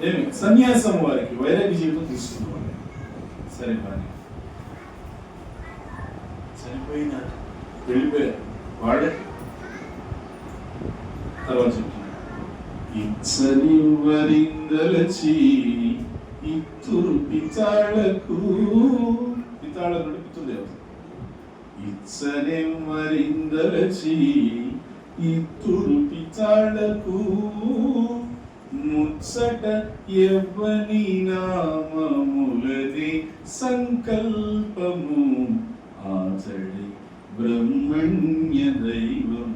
ఏమి సన్యాసం వారికి వైరాగ్య జీవితం తీసుకున్నవాడు. సరే కానీ చనిపోయిన వెళ్ళిపోయారు వాడే. తర్వాత చెప్తున్నాడు, ఇచ్చని వరిందలచి ఇత్తురు పితాళకు, పితాళ నుండి పితృదేవత, ఇచ్చని వరిందలచి ఇత్తురు పితాళకు ముచ్చట ఎవ్వని నామములది సంకల్పము ఆచడి బ్రహ్మణ్య దైవం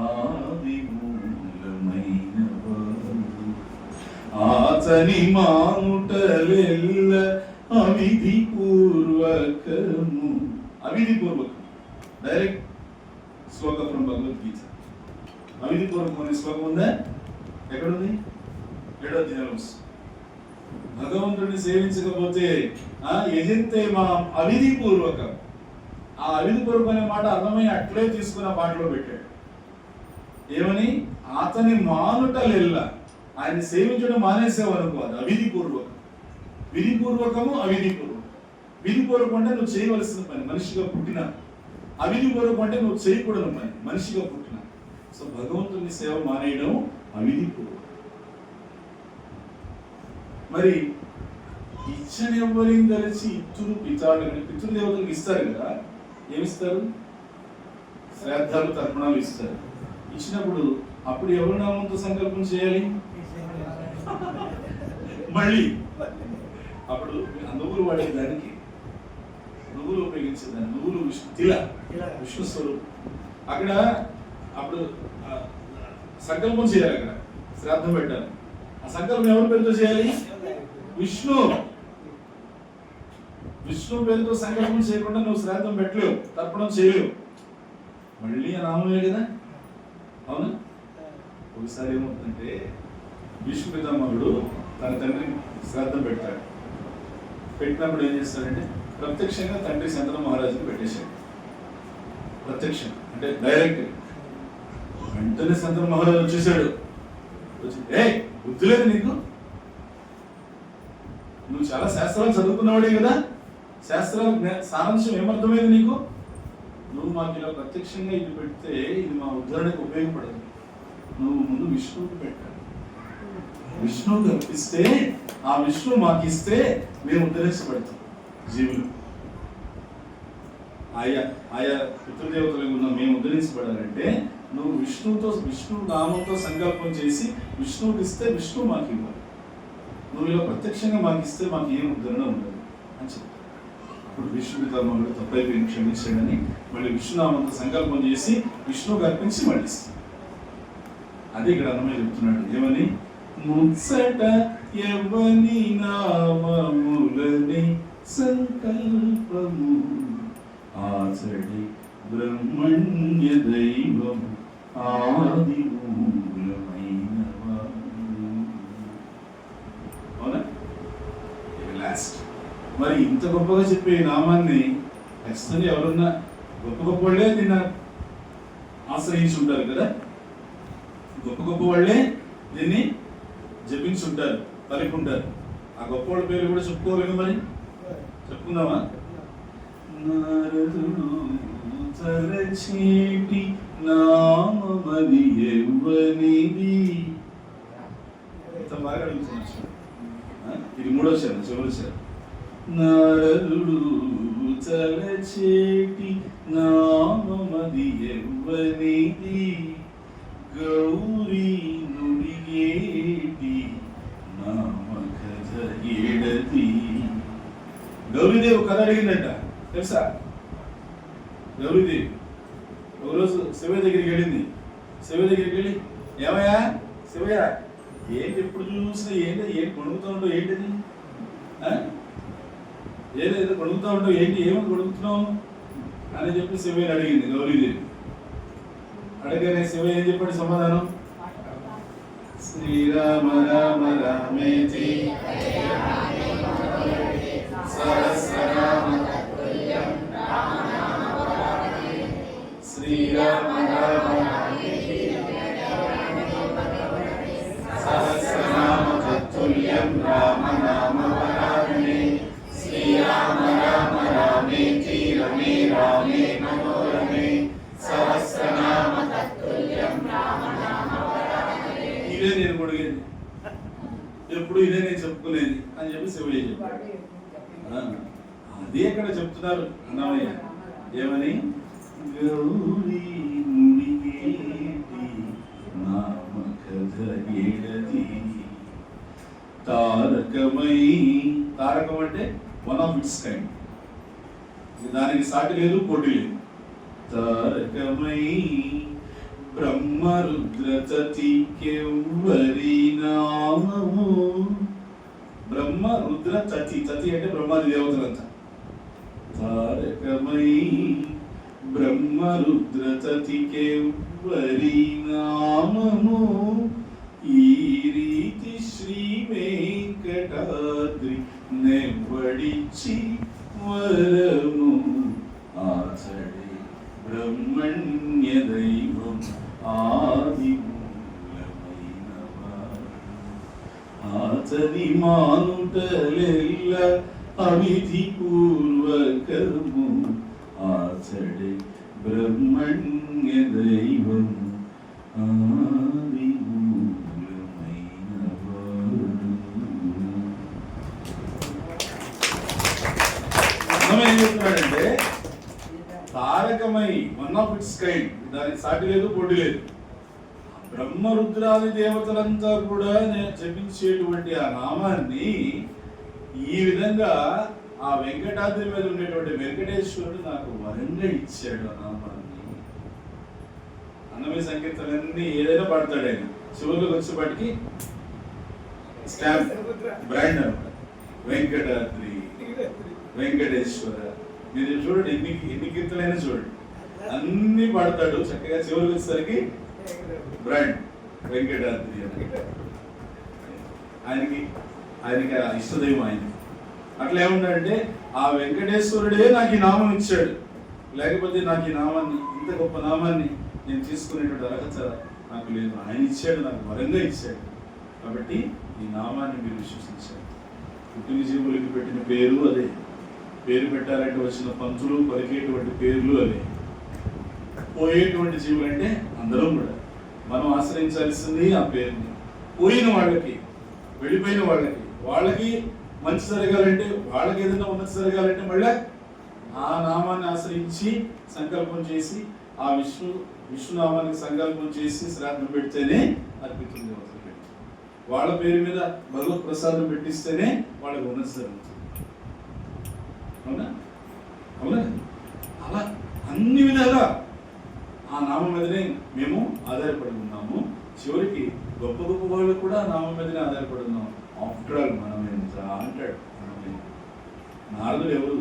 ఆది మూలమైనవాడు. ఆతని మానుటలెల్ల అవిధి పూర్వకము, అవిధి పూర్వకం డైరెక్ట్ శ్లోక ఫ్రమ్ భగవద్గీత. అవిధి పూర్వకం అనే శ్లోకం ఉందా? ఎక్కడుంది? 7వ అధ్యాయం. భగవంతుడిని సేవించకపోతే యజంతే మా అవిధి పూర్వకం. ఆ అవిధి పూర్వకం అనే మాట అర్థమై అట్లే తీసుకున్న పాటలో పెట్టాడు. ఏమని? అతని మానుటలెల్ల, ఆయన సేవించడం మానేసేవనుకో, అది అవిధి పూర్వకం. విధి పూర్వకము అవిధి పూర్వకం. విధి పూర్వకం అంటే నువ్వు చేయవలసిన పని, మనిషిగా పుట్టిన. అవిధి పూర్వకం అంటే నువ్వు చేయకూడని పని, మనిషిగా పుట్టిన. సో భగవంతుని సేవ మానేయడం అవిధి పూర్వకం. మరి ఇచ్చనెవ్వరిని కలిసి ఇత్తురు పితాడు, పితృదేవతలకు ఇస్తారు కదా. ఏమిస్తారు? శ్రాద్ధాలు తర్పణాలు ఇస్తారు. ఇచ్చినప్పుడు అప్పుడు ఎవరి నామంతో సంకల్పం చేయాలి? మళ్ళీ అప్పుడు నువ్వులు వాడేదానికి, నువ్వులు ఉపయోగించేదాన్ని, నువ్వులు విష్ణు స్వరూపం. అక్కడ అప్పుడు సంకల్పం చేయాలి, అక్కడ శ్రాద్ధం పెట్టాలి. ఆ సంకల్పం ఎవరి పేరుతో చేయాలి? విష్ణు. విష్ణు పేరుతో సంకల్పం చేయకుండా నువ్వు శ్రాద్ధం పెట్టలేవు, తర్పణం చేయలేవు. మళ్ళీ ఆ నామమే కదా, అవునా? ఒకసారి ఏమవుతుందంటే విష్ణు పితామహుడు తన తండ్రి శ్రాద్ధం పెడతాడు. పెట్టినప్పుడు ఏం చేస్తాడంటే ప్రత్యక్షంగా తండ్రి శంతన మహారాజుకి పెట్టేశాడు. ప్రత్యక్షం అంటే డైరెక్ట్. వెంటనే శంతన మహారాజు వచ్చేసాడు. వచ్చి, బుద్ధి లేదు నీకు? నువ్వు చాలా శాస్త్రాలు చదువుకున్నవాడే కదా, శాస్త్రాల సారాంశం ఏమర్థమైంది నీకు? నువ్వు మాకు ఇలా ప్రత్యక్షంగా ఇది పెడితే ఇది మా ఉద్ధరణకు ఉపయోగపడదు. నువ్వు ముందు విష్ణువుకి పెట్టాలి. విష్ణువుకి అర్పిస్తే, ఆ విష్ణువు మాకు ఇస్తే మేము ఉద్ధరించబడతాం జీవులు. ఆయా ఆయా పితృదేవతలకు ఉన్న మేము ఉద్ధరించబడాలంటే నువ్వు విష్ణు నామంతో సంకల్పం చేసి విష్ణువుకి ఇస్తే విష్ణువు మాకు ఇవ్వాలి. నువ్వు ఇలా ప్రత్యక్షంగా మాకు ఇస్తే మాకు ఏం ఉద్ధరణ ఉండదు అని చెప్తాను. అప్పుడు విష్ణు పితామహుడు తప్పైపోయి క్షమించాడని మళ్ళీ విష్ణునామంతో సంకల్పం చేసి విష్ణువుకి అర్పించి మళ్ళీ ఇస్తాడు. అదే ఇక్కడ అన్నమయ్య చెప్తున్నాడు. ఏమని? ముచ్చట ఎవని నామములని సంకల్పము ఆచడి బ్రహ్మణ్య దైవం ఆది మూలమైనవాడు. అవునా? లాస్ట్. మరి ఇంత గొప్పగా చెప్పే నామాన్ని ఖచ్చితంగా ఎవరన్నా గొప్ప గొప్ప వాళ్ళే దీన్ని ఆశ్రయించి ఉంటారు కదా. గొప్ప గొప్ప వాళ్ళే దీన్ని జపించుంటారు, పలుకుంటారు. ఆ గొప్ప వాళ్ళ పేరు కూడా చెప్పుకోలేదు. మరి చెప్పుకుందామా? నారదుడు తలచేటి నామమది ఎవ్వనిది. ఎంత బాగా అడుగుతున్నారు. ఇది 3వ చరణం, చివరి చరణం. నారదుడు తలచేటి నామమది ఎవ్వనిది గౌరీ నుడిగేటి నామ కథ ఏడది. గౌరీదేవి కథ అడిగిందంట, తెలుసా? గౌరీదేవి ఒకరోజు శివయ్య దగ్గరికి వెళ్ళింది. శివయ్య దగ్గరికి వెళ్ళి, ఏమయ్యా శివయ్య, ఏంటి ఎప్పుడు చూసినా ఏంటి కొడుకుతూ ఉంటావు, ఏంటిది? ఏదో కొడుకుతూ ఉంటావు, ఏంటి ఏమని కొడుకుతున్నావు అని చెప్పి శివయ్యని అడిగింది గౌరీదేవి. అడగనే శివయ్య ఏం చెప్పాడు సమాధానం? శ్రీరామ రామ రామేతి సహస్రనామ తత్తుల్యం శ్రీరామ రామ రామేతి సహస్రనామ జరిగేది, ఎప్పుడు ఇదే నేను చెప్పుకునేది అని చెప్పి శివయ్య చెప్పాడు. అదే ఇక్కడ చెప్తున్నారు అన్నమయ్య ఏమని, గౌరీ ముడిగేటి నామ కథ ఏడది తారకమై. తారకం అంటే వన్ ఆఫ్ ఇట్స్ కైండ్, దానికి సాటి లేదు, పోటీ లేదు. తారకమై బ్రహ్మరుద్ర చతికెవ్వరి నామము. బ్రహ్మ రుద్ర చతి, చతి అంటే బ్రహ్మాది దేవతలంతా. తారకమై బ్రహ్మరుద్ర చతికెవ్వరి నామము. ఈ రీతి శ్రీ వెంకటాద్రి నెవ్వడిచి వరము ఆచడే బ్రహ్మణ్య దైవం ఆది మూలమైనవాడు. ఆచని మానుటలెల్ల అవిధి పూర్వకము ఆచడే బ్రహ్మణ్య దైవం ఆది మూలమైనవాడు. ఏం చెప్తున్నాడంటే, తారకమై వన్ ఆఫ్ ఇట్స్ కైండ్, దానికి సాటి లేదు, పోటీ లేదు. బ్రహ్మరుద్రాది దేవతలంతా కూడా జపించేటువంటి ఆ నామాన్ని ఈ విధంగా ఆ వెంకటాద్రి మీద ఉండేటువంటి వెంకటేశ్వరుడు నాకు వరంగా ఇచ్చాడు. ఆ నామాన్ని అన్నమయ్య సంకీర్తనలన్నీ ఏదైనా పాడతాడు ఆయన. చివరికి వచ్చేపాటికి స్టాంప్ బ్రాండ్ అనమాట, వెంకటాద్రి వెంకటేశ్వర. మీరు చూడండి, ఎన్ని కీర్తనైనా చూడండి, అన్ని పాడతాడు చక్కగా. చివరికి వచ్చేసరికి బ్రాండ్ వెంకటాద్రి అని. ఆయనకి ఇష్టదైవం ఆయన. అట్లా ఏముందంటే, ఆ వెంకటేశ్వరుడే నాకు ఈ నామం ఇచ్చాడు, లేకపోతే నాకు ఈ నామాన్ని, ఇంత గొప్ప నామాన్ని నేను తీసుకునేటువంటి అర్హత నాకు లేదు. ఆయన ఇచ్చాడు, నాకు వరంగా ఇచ్చాడు. కాబట్టి ఈ నామాన్ని మీరు విశ్వసించారు. పుట్టిన జీవులకి పెట్టిన పేరు అదే, పేరు పెట్టాలంటే వచ్చిన పంతులు పలికేటువంటి పేర్లు అదే. పోయేటువంటి జీవులు అంటే అందరం కూడా మనం ఆశ్రయించాల్సింది ఆ పేరుని. పోయిన వాళ్ళకి, వెళ్ళిపోయిన వాళ్ళకి మంచి జరగాలంటే, వాళ్ళకి ఏదైనా ఉన్నతి జరగాలంటే మళ్ళీ ఆ నామాన్ని ఆశ్రయించి సంకల్పం చేసి, ఆ విష్ణునామానికి సంకల్పం చేసి శ్రాద్ధం పెడితేనే అర్పితుంది. వాళ్ళ పేరు మీద భగవత్ ప్రసాదం పెట్టిస్తేనే వాళ్ళకి ఉన్నతి జరుగుతుంది. అవునా? అవునా? అలా అన్ని విధాలా ఆ నామం మీదనే మేము ఆధారపడి ఉన్నాము. చివరికి గొప్ప గొప్ప వాళ్ళు కూడా నామం మీదనే ఆధారపడి ఉన్నాం. ఆఫ్టర్ ఆల్ మనం ఎంత అంటాడు. నారదుడు ఎవరు,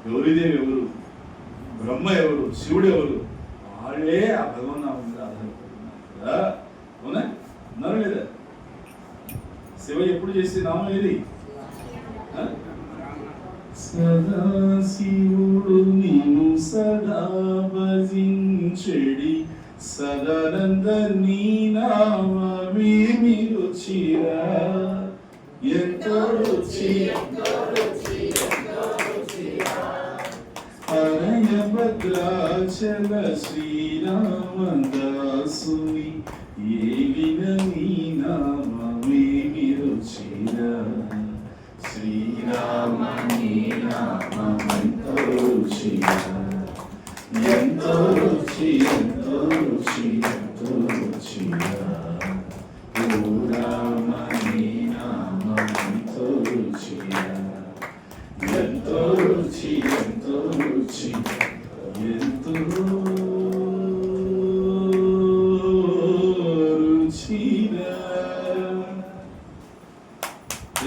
గౌరీదేవి ఎవరు, బ్రహ్మ ఎవరు, శివుడు ఎవరు, వాళ్ళే ఆ భగవన్నామం మీద ఆధారపడి ఉన్నారు కదా. అవునా? ఉన్నారు లేదా? శివ ఎప్పుడు చేసే నామం ఏది? సదాశివుడు నిన్ను సదా భజించెడి సదానంద నీ నామమేమి రుచిరా. ఎంతో రుచి హరయ భద్రాచల శ్రీరామదాసుని ఏలిన నీ నామమేమి రుచిరా. శ్రీరామ నీ నామమెంతో రుచిరా. ఎంతో రుచి, ఎంతో రుచి, ఎంతో రుచిరా. ఓ రామ నీ నామమెంతో రుచిరా. ఎంతో రుచి, ఎంతో రుచి, ఎంతో రుచిరా.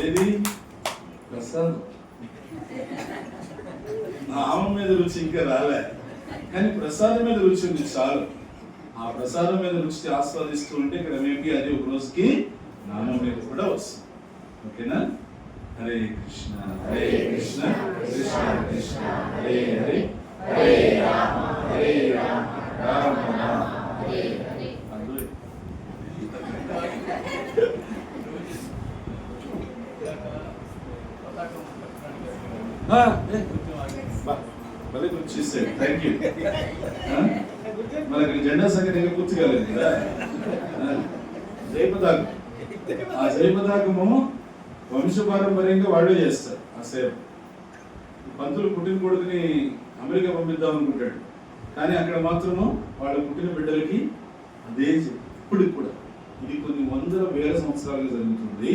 ఏది? ప్రసాదం. నామం మీద రుచి ఇంకా రాలే, కానీ ప్రసాదం మీద రుచి ఉంది చాలు. ఆ ప్రసాదం మీద రుచి ఆస్వాదిస్తూ ఉంటే ఇక్కడ మేబీ అది ఒక రోజుకి నామం మీద కూడా వస్తుంది. ఓకేనా? హరే కృష్ణ హరే కృష్ణ కృష్ణ కృష్ణ హరే హరే హరే రామ రామ రామ హరే హరే. భలే గుర్తు చేశాడు, థ్యాంక్ యూ. మనకి జెండా సంగతి ఇంకా పూర్తి కాలేదు కదా. రేపు దాకా ఆ జయపతాకము వంశపారంపర్యంగా వాళ్ళే చేస్తారు ఆ సేవ. పంతులు పుట్టిన కొడుకుని అమెరికా పంపిద్దాం అనుకుంటాడు, కానీ అక్కడ మాత్రము వాళ్ళ పుట్టిన బిడ్డలకి అదే ఇప్పటికి కూడా ఇది కొన్ని వందల వేల సంవత్సరాలుగా జరుగుతుంది.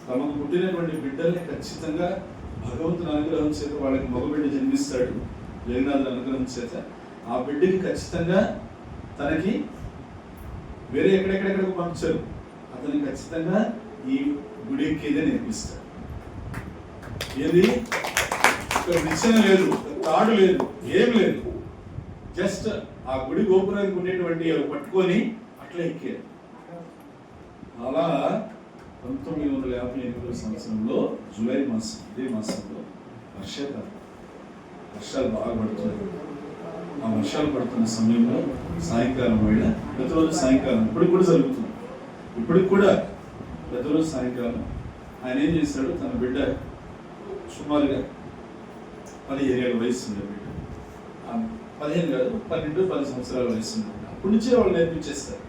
తమకు పుట్టినటువంటి బిడ్డల్ని ఖచ్చితంగా భగవంతుని అనుగ్రహం చేత వాళ్ళకి మగబిడ్డ జన్మిస్తాడు, జగన్నాథుని అనుగ్రహం చేత ఆ బిడ్డకి ఖచ్చితంగా తనకి వేరే ఎక్కడెక్కడెక్కడికి పంపించారు, అతనికి ఖచ్చితంగా ఈ గుడి ఎక్కేదే నేర్పిస్తాడు. ఏది ఇక్కడ నిచ్చెన లేదు, తాడు లేదు, ఏం లేదు, జస్ట్ ఆ గుడి గోపురానికి ఉండేటువంటి పట్టుకొని అట్లా ఎక్కారు. అలా 1958 సంవత్సరంలో జూలై మాసం, ఇదే మాసంలో వర్షాకాలం, వర్షాలు బాగా పడుతున్నాయి. ఆ వర్షాలు పడుతున్న సమయంలో సాయంకాలం వేళ, ప్రతిరోజు సాయంకాలం ఇప్పటికి కూడా జరుగుతుంది, ఇప్పటికి కూడా ప్రతిరోజు సాయంకాలం ఆయన ఏం చేశాడు, తన బిడ్డ సుమారుగా 15 ఏళ్ళ వయసు ఉంది బిడ్డ, 15 కాదు 12-10 సంవత్సరాల వయసు ఉంది. అప్పటి నుంచే వాళ్ళు నేర్పించేస్తారు.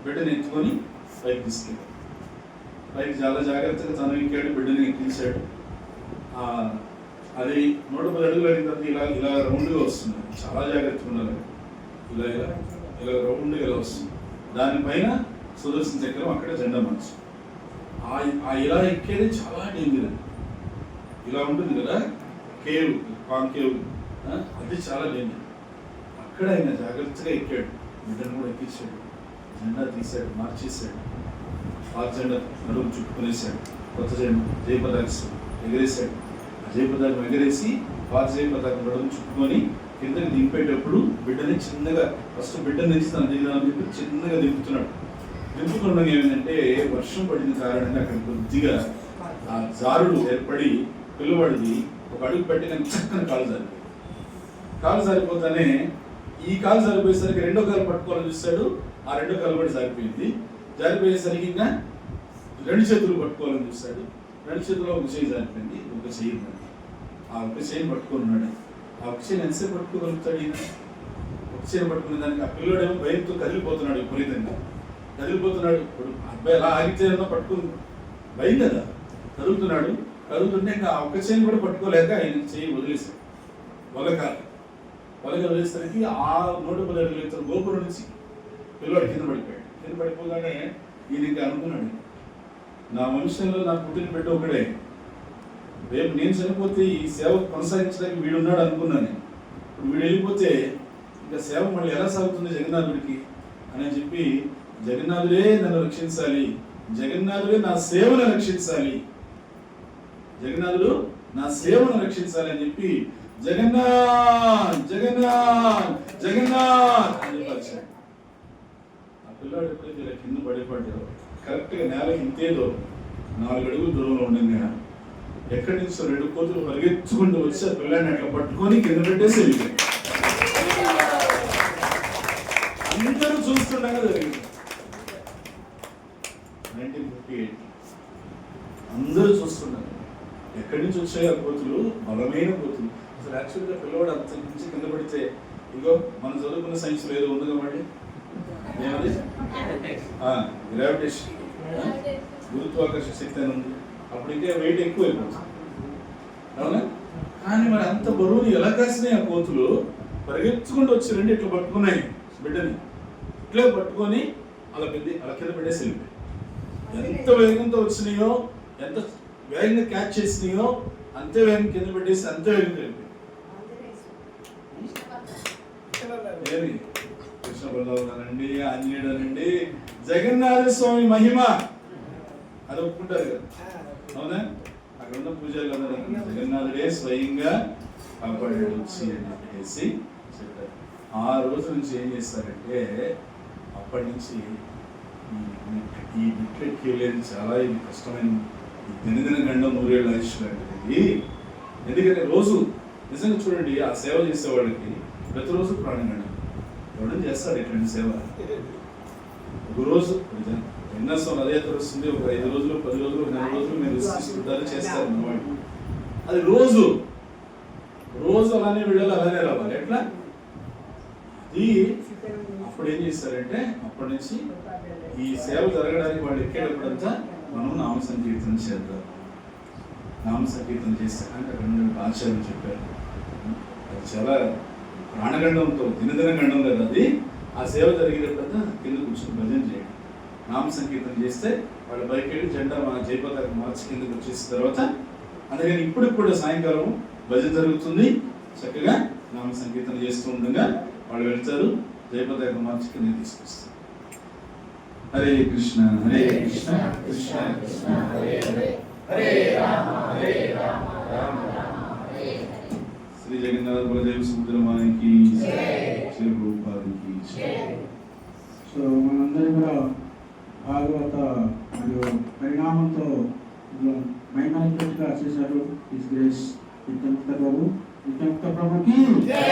బిడ్డని ఎత్తుకొని పైకి తీసుకెళ్ళాడు, పైకి చాలా జాగ్రత్తగా తను ఎక్కాడు, బిడ్డని ఎక్కించాడు. అది 110 అడుగులు అయిన తర్వాత ఇలా ఇలా రౌండ్గా వస్తుంది, చాలా జాగ్రత్తగా ఉండాలి. ఇలా ఇలా ఇలా రౌండ్గా ఇలా వస్తుంది, దానిపైన సుదర్శన చక్రం, అక్కడ జెండా మార్చు. ఆ ఇలా ఎక్కేది చాలా డేంజర్. ఇలా ఉంటుంది కదా కేవ్, కాన్కేవ్, అది చాలా డేంజర్. అక్కడ ఆయన జాగ్రత్తగా ఎక్కాడు, బిడ్డను కూడా ఎక్కించాడు, జెండా తీసాడు, మార్చేసాడు, పాత జెండా నడుము చుట్టుకునేసాడు, కొత్త జెండా జయపతాకం ఎగరేసాడు. ఆ జయపతాకం ఎగరేసి పాత జయపతాకం నడుము చుట్టుకొని కిందకి దింపేటప్పుడు బిడ్డని చిన్నగా, ఫస్ట్ బిడ్డ నుంచి తన దిగుదామని చెప్పి చిన్నగా దింపుతున్నాడు. దింపుతుండగా ఏమైందంటే వర్షం పడిన కారణంగా అక్కడ కొద్దిగా ఆ జారుడు ఏర్పడి పిల్లవాడిది ఒక అడుగు పెట్టి నాకు చక్కని కాలు జారిపోతానే ఈ కాలు జారిపోయేసరికి రెండో కాలు పట్టుకోవాలని చూస్తాడు, ఆ రెండో కాలు కూడా జారిపోయింది. జారిపోయేసరికి ఇంకా 2 చేతులు పట్టుకోవాలని చూస్తాడు, 2 చేతుల్లో ఒక చేయి జారిపోయింది, ఒక చేయి ఆ ఒక చేయిని పట్టుకున్నాడు. ఆ ఒక చేయిని ఎంతసేపు పట్టుకోగలుగుతాడు ఈయన? ఒక చేయిని పట్టుకునే దానికి ఆ పిల్లడేమో భయంతో కదిలిపోతున్నాడు, విపరీతంగా కదిలిపోతున్నాడు. ఇప్పుడు అబ్బాయి ఎలా ఆగితే పట్టుకుని భయం కదా, కదులుతుంటే ఇంకా ఆ ఒక్క చేయిని కూడా పట్టుకోలేక ఆయన చేయి వదిలేశాడు. వలక వదిలేసరికి ఆ 110 అడుగుల గోపురం నుంచి పిల్లవాడు కింద పడిపోయాడు. కింద పడిపోగానే ఈయన ఇంకా అనుకున్నాడు, నా వంశంలో నా పుట్టిన బిడ్డ ఒకడే, రేపు నేను చనిపోతే ఈ సేవ కొనసాగించడానికి వీడున్నాడు అనుకున్నాను. ఇప్పుడు వీడు వెళ్ళిపోతే ఇంకా సేవ మళ్ళీ ఎలా సాగుతుంది జగన్నాథుడికి అని చెప్పి, జగన్నాథుడే నన్ను రక్షించాలి, జగన్నాథుడే నా సేవను రక్షించాలి, జగన్నాథుడు నా సేవను రక్షించాలి అని చెప్పి జగన్నాథ్ జగన్నాథ్ జగన్నాథ్ అని చెప్పారు. ఆ పిల్లాడు ఎప్పుడైతే ఇలా కింద పడిపడ్డాడు, కరెక్ట్గా నేలకి ఇంతేదో 4 అడుగుల దూరంలో ఉండింది. ఎక్కడి నుంచో 2 కోతులు పరిగెత్తుకుంటూ వచ్చి ఆ పిల్లాడిని అట్లా పట్టుకొని కింద పెట్టేసి వెళ్ళిపోయాడు. అందరూ చూస్తుండగా జరిగింది. 1958 అందరూ చూస్తున్నారు. ఎక్కడి నుంచి వచ్చాయి ఆ కోతులు? బలమైన కోతులు. అసలు యాక్చువల్గా పిల్లవాడు అంత నుంచి కింద పడితే, ఇగో మనం చదువుకున్న సైన్స్ ఏదో ఉందిగా మళ్ళీ ఏమది గ్రావిటేషన్, గురుత్వాకర్షణ శక్తి అని ఉంది. అప్పుడు ఇంకా వెయిట్ ఎక్కువ అయిపోతుంది, అవునా? కానీ మరి అంత బరువుని ఎలా కాసినాయి ఆ కోతులు? పరిగెత్తుకుంటూ వచ్చి 2 ఇట్లా పట్టుకున్నాయి బిడ్డని, ఇట్లా పట్టుకొని అలా కింద పెట్టేసి వెళ్ళిపోయి. ఎంత వేగంతో వచ్చినాయో, ఎంత వేగంగా క్యాచ్ చేసినాయో అంతే వేగం కింద పెట్టేసి అంతే వేగంతో వెళ్ళిపోయి. ఏమి కృష్ణ బలరామనండి, ఆంజనేయుడు అనండి, జగన్నాథ స్వామి మహిమ అది ఒప్పుకుంటారు కదా, అవునా? అక్కడ ఉన్న పూజలు అందరూ జగన్నాథుడే స్వయంగా కాపాడాడు వచ్చి అని చెప్పేసి చెప్పారు. ఆ రోజు నుంచి ఏం చేస్తారంటే, అప్పటి నుంచి ఈ బిట్లెక్కి వెళ్ళేది చాలా ఇది కష్టమైన, దినదిన గండం 100 ఏళ్ళ ఆయుష్ లాంటిది. ఎందుకంటే రోజు నిజంగా చూడండి, ఆ సేవ చేసేవాళ్ళకి ప్రతిరోజు ప్రాణగండం ఎవడం చేస్తాడు ఇట్లాంటి సేవ. ఒక రోజు ఎన్నో అదే వస్తుంది, ఒక 5 రోజులు 10 రోజులు 4 రోజులు మీరు తీసుకుంటారు చేస్తారు అన్నమాట. అది రోజు అలానే వెళ్ళాలి, అలానే రావాలి. ఎట్లా? అది అప్పుడు ఏం చేశారంటే అప్పటి నుంచి ఈ సేవ జరగడానికి వాళ్ళు ఎక్కేటప్పుడంతా మనం నామ సంకీర్తన చేద్దాం. నామ సంకీర్తన చేస్తే అంటే అక్కడ ఆచార్యులు చెప్పారు, అది చాలా ప్రాణగండంతో దినదిన గండం కదా అది. ఆ సేవ జరిగేటప్పుడంతా కింద కూర్చొని భజన చేయండి. నామ సంకీర్తన చేస్తే వాళ్ళ పైకి వెళ్ళి జెండా మన జయపతాక మార్చి కిందకి వచ్చేసిన తర్వాత, అందుకని ఇప్పుడు కూడా సాయంకాలం భజన జరుగుతుంది. చక్కగా నామ సంకీర్తన చేస్తూ ఉండగా వాళ్ళు వెళ్తారు, జయపతాక మార్చి కిందకి తీసుకొస్తారు. హరే కృష్ణ హరే కృష్ణ కృష్ణ కృష్ణ హరే హరే హరే రామ రామ రామ హరే హరే. శ్రీ జగన్నాథ బలదేవ సుబ్రహ్మణ్యానికి శ్రీ రూపానికి. సో మనందరం కూడా భాగవత మరియు పరిణామంతో మైనారిటీగా చేశారు. హిస్ గ్రేస్ నిత్యముక్త ప్రభుకి